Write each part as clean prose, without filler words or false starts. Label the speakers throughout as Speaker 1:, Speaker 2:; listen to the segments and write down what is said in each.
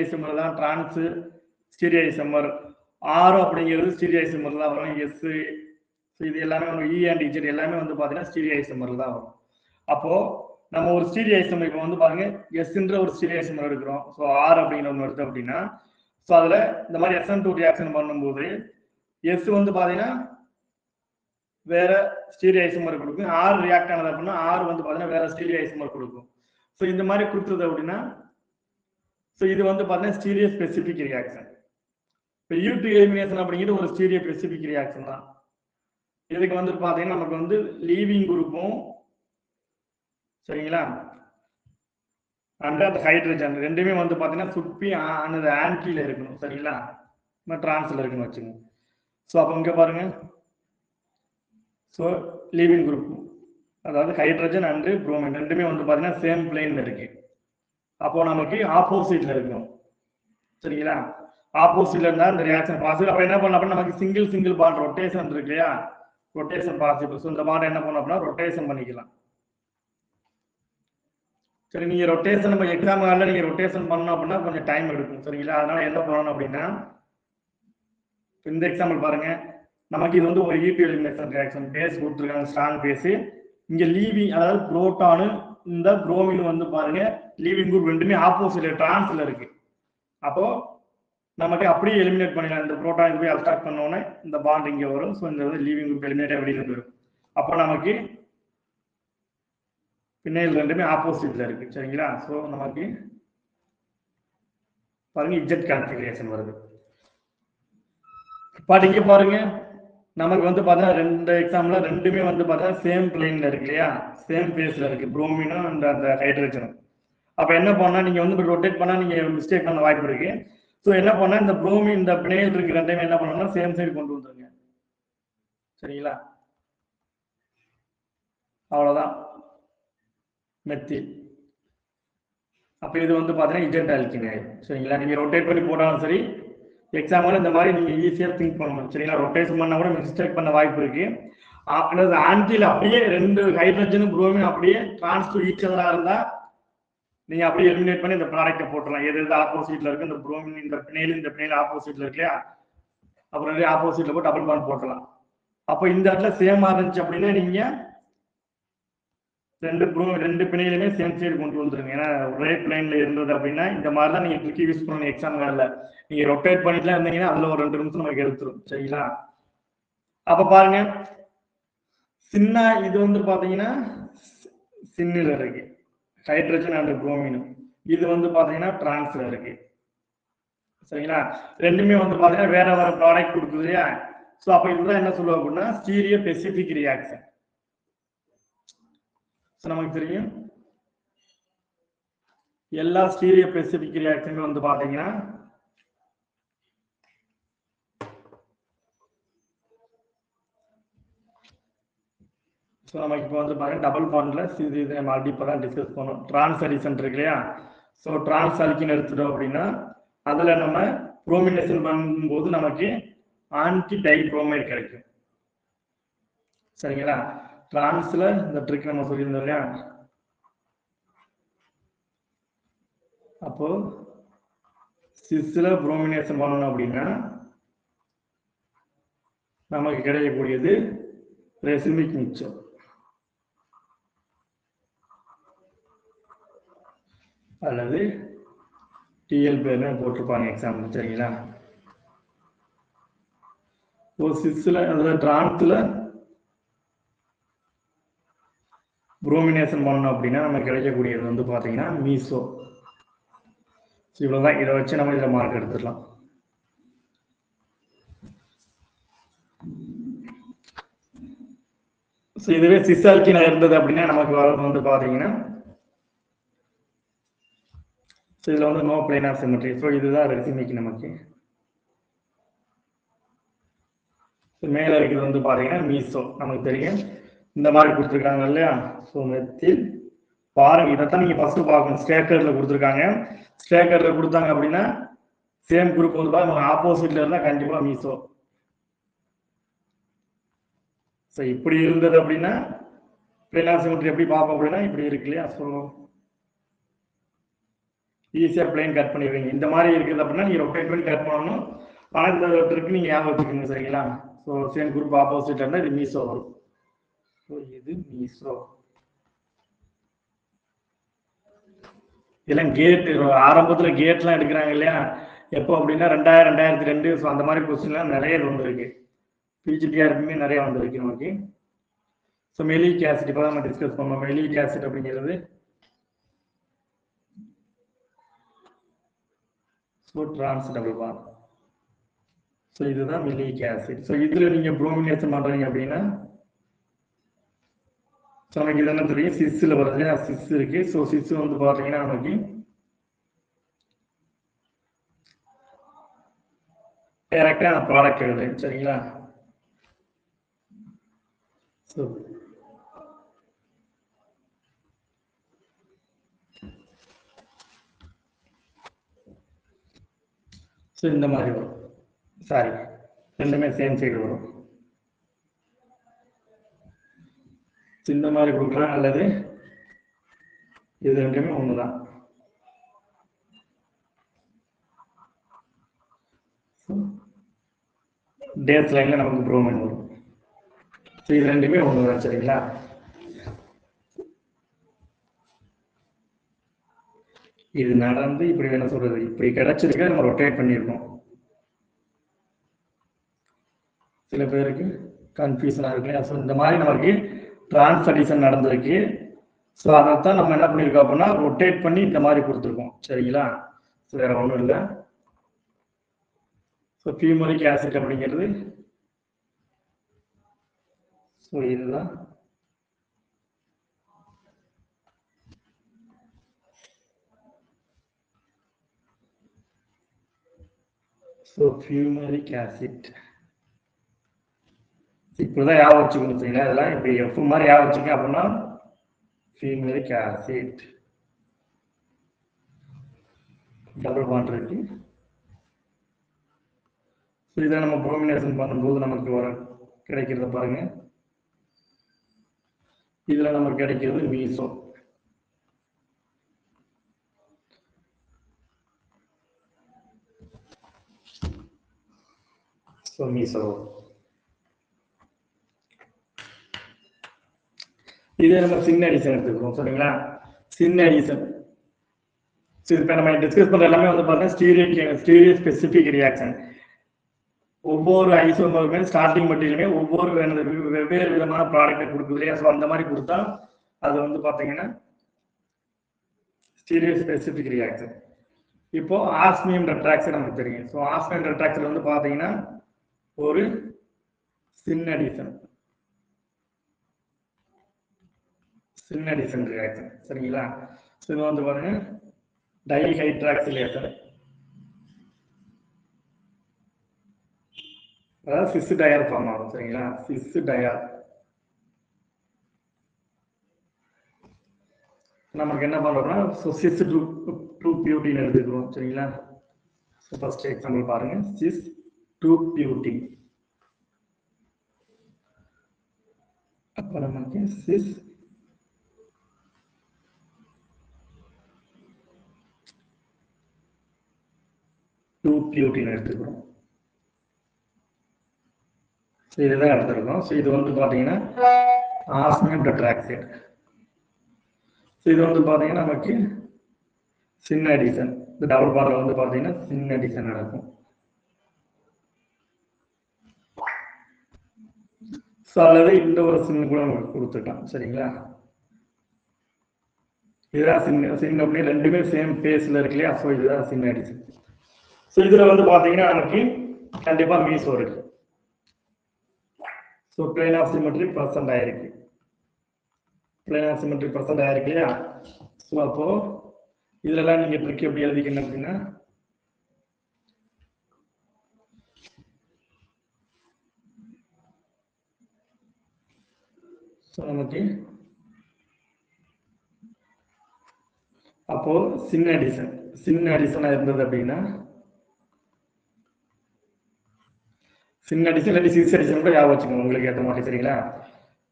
Speaker 1: Isomer தான் trans stereo isomer. R அப்படிங்கிறது stereo isomer தான் வரும். எஸ் இது எல்லாமே நம்ம இ அண்ட் இஜெட் எல்லாமே வந்து பார்த்தீங்கன்னா ஸ்டீரியோ ஐசோமர் தான் வரும். அப்போ நம்ம ஒரு ஸ்டீரியோ ஐசோமர் இப்போ வந்து பாருங்க எஸ்ன்ற ஒரு ஸ்டீரியோ ஐசோமர் எடுக்கிறோம். ஸோ ஆர் அப்படிங்கிற ஒன்று எடுத்தோம் அப்படின்னா ஸோ அதில் இந்த மாதிரி SN2 ரியாக்ஷன் பண்ணும்போது எஸ் வந்து பார்த்தீங்கன்னா வேற ஸ்டீரியோ ஐசோமர் கொடுக்கும். ஆர் ரியாக்ட் ஆனது அப்படின்னா ஆர் வந்து பார்த்தீங்கன்னா வேற ஸ்டீரியோ ஐசோமர் கொடுக்கும். ஸோ இந்த மாதிரி கொடுத்தது அப்படின்னா ஸோ இது வந்து பார்த்தீங்கன்னா ஸ்டீரியோ ஸ்பெசிபிக் ரியாக்ஷன். இப்போ U2 எலிமினேஷன் அப்படிங்கிறது ஒரு ஸ்டீரியோ ஸ்பெசிபிக் ரியாக்ஷன் தான். இதுக்கு வந்து பார்த்தீங்கன்னா நமக்கு வந்து லீவிங் குரூப்பும் சரிங்களா அண்ட் அந்த ஹைட்ரஜன் ரெண்டுமே வந்து பார்த்தீங்கன்னா சுப்பி அந்த ஆன்டில இருக்கணும் சரிங்களா, டிரான்ஸ்ல இருக்குன்னு வச்சுங்க. ஸோ அப்போ இங்கே பாருங்க ஸோ லீவிங் குரூப் அதாவது ஹைட்ரஜன் அண்டு புரோமின் ரெண்டுமே வந்து பார்த்தீங்கன்னா சேம் பிளேன்ல இருக்கு. அப்போ நமக்கு ஆப்போசிட்ல இருக்கும் சரிங்களா. ஆப்போசிட்ல இருந்தால் இந்த ரியாக்ஷன் பாசிபிள். அப்போ என்ன பண்ணலாம் அப்படின்னா நமக்கு சிங்கிள் பாண்ட் ரொட்டேஷன் இருக்கு இல்லையா, ரொட்டேஷன் பாசிபிள். ஸோ இந்த பாண்ட் என்ன பண்ணோம் அப்படின்னா ரொட்டேஷன் பண்ணிக்கலாம். சரி நீங்க ரொட்டேஷன் நம்ம எக்ஸாம் ஹாலில் நீங்க ரொட்டேஷன் பண்ணணும் அப்படின்னா கொஞ்சம் டைம் எடுக்கும் சரிங்களா. அதனால என்ன பண்ணணும் அப்படின்னா இந்த எக்ஸாம்பிள் பாருங்க, நமக்கு இது வந்து ஒரு E2 எலிமினேஷன் ரியாக்ஷன் பேஸ் கொடுத்துருக்காங்க ஸ்ட்ராங் பேஸ். இங்க லீவிங் அதாவது புரோட்டானு இந்த புரோமின் வந்து பாருங்க லீவிங் குரூப் ரெண்டுமே ஆப்போசிட்ல டிரான்ஸ்ல இருக்கு. அப்போ நமக்கு அப்படியே எலிமினேட் பண்ணிடலாம். இந்த புரோட்டான் போய் அப்ஸ்ட்ராக்ட் பண்ணோன்னே இந்த பாண்ட் இங்கே வரும். ஸோ இந்த வந்து லீவிங் குரூப் எலிமினேட் வெளியில் வரும். அப்போ நமக்கு பின்னையில் ரெண்டுமே ஆப்போசிட்ல இருக்கு சரிங்களா. ஸோ நமக்கு பாருங்க இஜெட் கான்ஃபிகரேஷன் வருது. பட் இங்க பாருங்க நமக்கு வந்து பார்த்தீங்கன்னா ரெண்டு எக்ஸாம்பிள் ரெண்டுமே வந்து பார்த்தீங்கன்னா சேம் பிளேன்ல இருக்கு இல்லையா, சேம் பேஸ்ல இருக்கு புரோமினும் அந்த ஹைட்ரஜனும். அப்போ என்ன பண்ணா நீங்க வந்து ரொட்டேட் பண்ணா நீங்க மிஸ்டேக் பண்ண வாய்ப்பு இருக்கு. ஸோ என்ன பண்ணா இந்த புரோமின் இந்த பிணையில் இருக்கு ரெண்டையுமே என்ன பண்ணணும்னா சேம் சைடு கொண்டு வந்துருங்க சரிங்களா. அவ்வளோதான் மெத்தில். அப்போ இது வந்து பார்த்தீங்கன்னா இஜெட் ஆல்கின் ஆயிடும் சரிங்களா. நீங்க ரொட்டேட் பண்ணி போட்டாலும் சரி எக்ஸாம்பிள் இந்த மாதிரி நீங்க ஈஸியாக திங்க் பண்ணணும் சரிங்களா. ரொட்டேஷன் பண்ணா கூட மிஸ்டேக் பண்ண வாய்ப்பு இருக்கு. ஆன்டில் அப்படியே ரெண்டு ஹைட்ரஜனும் புரோமின் அப்படியே டிரான்ஸ் டு ஈச் அதரா இருந்தா நீங்க அப்படியே எலிமினேட் பண்ணி இந்த ப்ராடக்ட்டை போட்டுடலாம். எது ஆப்போசிட்ல இருக்கு இந்த புரோமின் இந்த பிணையில் ஆப்போசிட்ல இருக்கு இல்லையா, அப்புறம் ஆப்போசிட்ல போட்டு டபுள் பாண்ட் போட்டலாம். அப்போ இந்த இடத்துல சேமா இருந்துச்சு அப்படின்னா நீங்க ரெண்டு பிணையிலுமே சேம் சைடு கொண்டு வந்துருங்க. ஏன்னா ஒரே பிளைன்ல இருந்தது அப்படின்னா இந்த மாதிரி தான் நீங்க ட்ரிக்கி யூஸ் பண்ணணும் எக்ஸாம் ஹால்ல. நீங்க ரொட்டேட் பண்ணிட்டுலாம் இருந்தீங்கன்னா அதுல ஒரு 2 நிமிஷம் நமக்கு எடுத்துரும் சரிங்களா. அப்ப பாருங்க சின்ன இது வந்து பாத்தீங்கன்னா சின்னில இருக்கு ஹைட்ரஜன் அண்ட் புரோமின். இது வந்து பாத்தீங்கன்னா டிரான்ஸ்ல இருக்கு சரிங்களா. ரெண்டுமே வந்து பாத்தீங்கன்னா வேற வேற ப்ராடக்ட் கொடுக்குது இல்லையா. ஸோ அப்ப இதுதான் என்ன சொல்லுவோம் அப்படின்னா ஸ்டீரியோ ஸ்பெசிபிக் ரியாக்ஷன். நமக்கு தெரியும் எல்லா ஸ்டீரியோ ஸ்பெசிபிக் ரியாக்ஷன் வந்து பாத்தீங்கன்னா நமக்கு இப்போ வந்து பாருங்க டபுள் பாண்ட்ல இது மல்டிபிளா டிஸ்கஸ் பண்ணோம். டிரான்ஸ் அடிஷன் இருக்கு இல்லையா. ஸோ டிரான்ஸ் அல்கின் எடுத்துட்டோம் அப்படின்னா அதுல நம்ம புரோமினேஷன் பண்ணும்போது நமக்கு ஆன்டி டைப்ரோமைட் கிடைக்கும் சரிங்களா. டிரான்ஸ்ல இந்த ட்ரிக் நம்ம சொல்லியிருந்தோம் இல்லையா. அப்போ சிஸ்ல புரோமினேஷன் பண்ணணும் அப்படின்னா நமக்கு கிடைக்கக்கூடியது ரெசிமிக் மிக்சர் அல்லது டிஎல் பேர்னு போட்டிருப்பாங்க எக்ஸாம்பிள் சரிங்களா. சிஸ்ல அதாவது டிரான்ஸ்ல புரோமினேஷன் பண்ணணும் அப்படின்னா நமக்கு கிடைக்கக்கூடியது வந்து பாத்தீங்கன்னா மீசோ. இவ்வளவுதான். இதை வச்சு நம்ம இதுல மார்க் எடுத்துடலாம். இதுவே சிஸ் ஆல்கினா இருந்தது அப்படின்னா நமக்கு வந்து பாத்தீங்கன்னா இதுல வந்து நோ பிளைனார் சிமெட்ரி. ஸோ இதுதான் ரெசிமிக். நமக்கு மேல இருக்கிறது வந்து பாத்தீங்கன்னா மீசோ. நமக்கு தெரியும் இந்த மாதிரி கொடுத்துருக்காங்க இல்லையா. ஸோ மெத்தில் பாருங்க இதைத்தான் நீங்க ஃபர்ஸ்ட் பார்க்கணும். ஸ்டேக்கர்ல கொடுத்துருக்காங்க. ஸ்டேக்கர்ல கொடுத்தாங்க அப்படின்னா சேம் குரூப் வந்து பாருங்க ஆப்போசிட்ல இருந்தா கண்டிப்பா மீசோ. ஸோ இப்படி இருந்தது அப்படின்னா பிளைனார் சிமெட்ரி எப்படி பார்ப்போம் அப்படின்னா இப்படி இருக்கு இல்லையா. ஸோ ஈஸியாக பிளேன் கட் பண்ணிடுவீங்க. இந்த மாதிரி இருக்குது அப்படின்னா நீங்கள் ரொட்டேட் பண்ணி கட் பண்ணணும். ஆனால் இந்த ட்ரிக் நீங்கள் ஞாபகம் வச்சுக்கோங்க சரிங்களா. ஸோ சேம் குரூப் ஆப்போசிட் இருந்தால் இது மீசோ வரும். ஸோ இது மீசோ. இதெல்லாம் கேட் ஆரம்பத்தில் கேட்லாம் எடுக்கிறாங்க இல்லையா, எப்போ அப்படின்னா 2000 2002. ஸோ அந்த மாதிரி கொஸ்டின்லாம் நிறைய வந்துருக்கு. பிஜிடிஆருக்குமே நிறைய வந்துருக்கு நமக்கு. ஸோ மெலிக் ஆசிட் இப்போ தான் நம்ம டிஸ்கஸ் பண்ணோம். மெலிக் ஆசிட் அப்படிங்கிறது so trans double bond. So இதுதான் மெலிக் ஆசிட். ஸோ இதில் நீங்கள் ப்ரோமினேஷன் பண்ணுறீங்க அப்படின்னா ஸோ நமக்கு இதெல்லாம் தெரியும். சிஸ்ஸில் வருது, சிஸ் இருக்கு. ஸோ சிஸ் வந்து பார்த்தீங்கன்னா நமக்கு டைரக்டாக ப்ராடக்ட் எழுது சரிங்களா. ஸோ இந்த மாதிரி வரும். சாரி, ரெண்டுமே சேம் சைடு வரும். இந்த மாதிரி கொடுக்கலாம், அல்லது இது ரெண்டுமே ஒன்று தான். டேஸ் லைன்ல நமக்கு ப்ரோமின் வரும். ஸோ இது ரெண்டுமே ஒன்று தான் சரிங்களா. இது நடந்து இப்படி என்ன சொல்றது, இப்படி கிடைச்சிருக்க நம்ம ரொட்டேட் பண்ணிருக்கோம். சில பேருக்கு கன்ஃபியூஷனா இருக்கு. ஸோ இந்த மாதிரி நமக்கு டிரான்ஸ்அடிஷன் நடந்திருக்கு. ஸோ அதைத்தான் நம்ம என்ன பண்ணியிருக்கோம் அப்படின்னா ரொட்டேட் பண்ணி இந்த மாதிரி கொடுத்துருக்கோம் சரிங்களா. ஸோ வேற ஒன்றும் இல்லை. ஸோ ஃபியூமரிக் ஆசிட் அப்படிங்கிறது ஸோ இதுதான். ஸோ ஃபியூமரிக் ஆசிட் இப்படிதான் ஞாபகம் வச்சுக்கணும் சரிங்களா. இதெல்லாம் இப்படி எஃப் மாதிரி ஞாபகம் வச்சுக்க அப்படின்னா ஃபியூமரிக் ஆசிட் டபுள் பாண்ட் இருக்கு. ஸோ இதை நம்ம ப்ரோமினேஷன் பண்ணும்போது நமக்கு வர கிடைக்கிறத பாருங்க. இதுல நமக்கு கிடைக்கிறது மீசோ. ஸோ மீசோ இதே நம்ம சின் அடிஷன் எடுத்துக்கிறோம் சரிங்களா. சின் அடிஷன் இப்போ நம்ம டிஸ்கஸ் பண்ற எல்லாமே வந்து பார்த்தீங்கன்னா ஸ்டீரியோ ஸ்பெசிபிக் ரியாக்ஷன். ஒவ்வொரு ஐசோமருமே ஸ்டார்டிங் மெட்டீரியலுமே ஒவ்வொரு வெவ்வேறு விதமான ப்ராடக்டை கொடுக்குது இல்லையா. ஸோ அந்த மாதிரி கொடுத்தா அது வந்து பார்த்தீங்கன்னா ஸ்டீரியோ ஸ்பெசிபிக் ரியாக்ஷன். இப்போ ஆஸ்மியம் டெட்ராக்சைடு நமக்கு தெரியும். ஸோ ஆஸ்மியம் டெட்ராக்சைடு வந்து பார்த்தீங்கன்னா ஒரு சின் அடிஷன் ரியாக்ஷன் சரிங்களா. ஸோ இது வந்து பாருங்க டைஹைட்ராக்சிலேஷன், அதாவது சிஸ் டயர் ஃபார்ம் ஆகும் சரிங்களா. சிஸ் டயர் நமக்கு என்ன பண்றோம்னா சிஸ் 2-பியூட்டின் எடுத்துக்கிறோம் சரிங்களா. ஃபர்ஸ்ட் எக்ஸாம்பிள் பாருங்க, சிஸ் 2-பியூட்டின். அப்ப நமக்கு சிஸ் 2-பியூட்டின் எடுத்துக்கிறோம். இதுதான் எடுத்துருக்கோம். ஸோ இது வந்து பார்த்தீங்கன்னா ஆஸ்மியம் டெட்ராக்சைடு. ஸோ இது வந்து பார்த்தீங்கன்னா நமக்கு சின் அடிஷன். இந்த டபுள் பாண்டில் வந்து பார்த்தீங்கன்னா சின் அடிஷன் நடக்கும். ஸோ அல்லது இந்த ஒரு சின் கூட நமக்கு கொடுத்துக்கலாம் சரிங்களா. இதுதான் சின் அப்படின்னு ரெண்டுமே சேம் பேஸ்ல இருக்கு இல்லையா. ஸோ இதுதான் சின் அடிஷன். ஸோ இதுல வந்து பார்த்தீங்கன்னா நமக்கு கண்டிப்பா மீசோ இருக்கு. So plane of symmetry present ஆயிருக்கு. பிளேன் ஆஃப் சிமெட்ரி ப்ரெசென்ட் ஆயிருக்கு இல்லையா. ஸோ அப்போ இதுலலாம் நீங்க ட்ரிக் எப்படி எழுதிக்கணும் அப்படின்னா ஸோ நமக்கு அப்போ சின் அடிஷனா இருந்தது அப்படின்னா சின் அடிஷன் இல்லாட்டி சிஸ் அடிஷன் கூட ஞாபகம் வச்சுக்கோங்க உங்களுக்கு ஏற்ற மாதிரி சரிங்களா.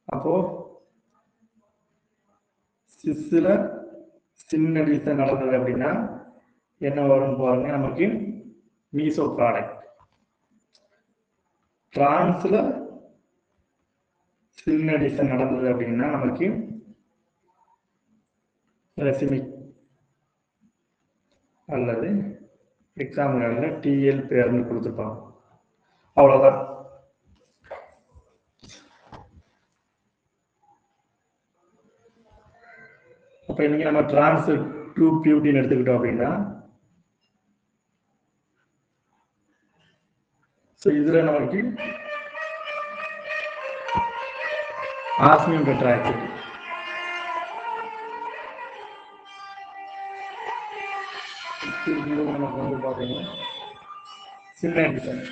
Speaker 1: அப்போ சிஸ்ல சின் அடிஷன் நடந்தது அப்படின்னா என்ன வரும் பாருங்க, நமக்கு மீசோ ப்ராடக்ட். டிரான்ஸ்ல சின் எடிஷன் நடந்தது அப்படின்னா நமக்கு ரெசிமிக் அல்லது எக்ஸாம்பிள் டிஎல் பேர்னு கொடுத்துருப்பாங்க. அவ்வளவுதான். அப்ப இன்னைக்கு நம்ம டிரான்ஸ் டு பியூட்டின்னு எடுத்துக்கிட்டோம் அப்படின்னா, இதுல நமக்கு ஆஸ்மியம் டெட்ராக்சைடு, நமக்கு வந்து பாத்தீங்கன்னா சின்ன எடிஷன்.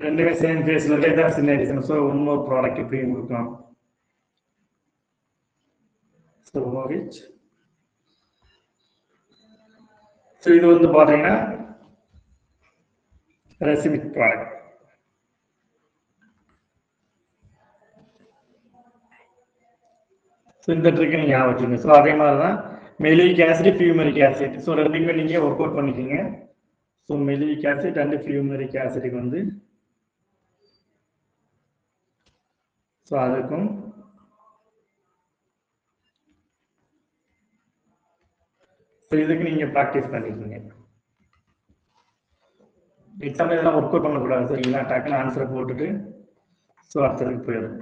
Speaker 1: ரெண்டுமே சேம் ஃபேஸ்ல தான் சின்ன எடிஷன். ஸோ இன்னொரு ப்ராடக்ட் எப்படி கொடுக்கலாம். ஸோ இது வந்து பாத்தீங்கன்னா ரெசிமிக் ப்ராடக்ட். ஸோ இந்த ட்ரிக் நீங்க ஞாபகம் வச்சுங்க. ஸோ அதே மாதிரி தான் மெலிக் ஆசிட், ஃபியூமரிக் ஆசிட். ஸோ ரெண்டுமே நீங்க ஒர்க் அவுட் பண்ணிக்கோங்க. ஸோ மெலிக் ஆசிட் அண்ட் ஃபியூமரிக் ஆசிட்டுக்கு வந்து ஸோ அதுக்கும் இதுக்கு நீங்க ப்ராக்டிஸ் பண்ணிக்கோங்க. எக்ஸாம்பிள் இதெல்லாம் ஒர்க் அவுட் பண்ணக்கூடாது சரிங்களா. டக்குன்னு ஆன்சரை போட்டுட்டு ஸோ அடுத்ததுக்கு போயிடும்.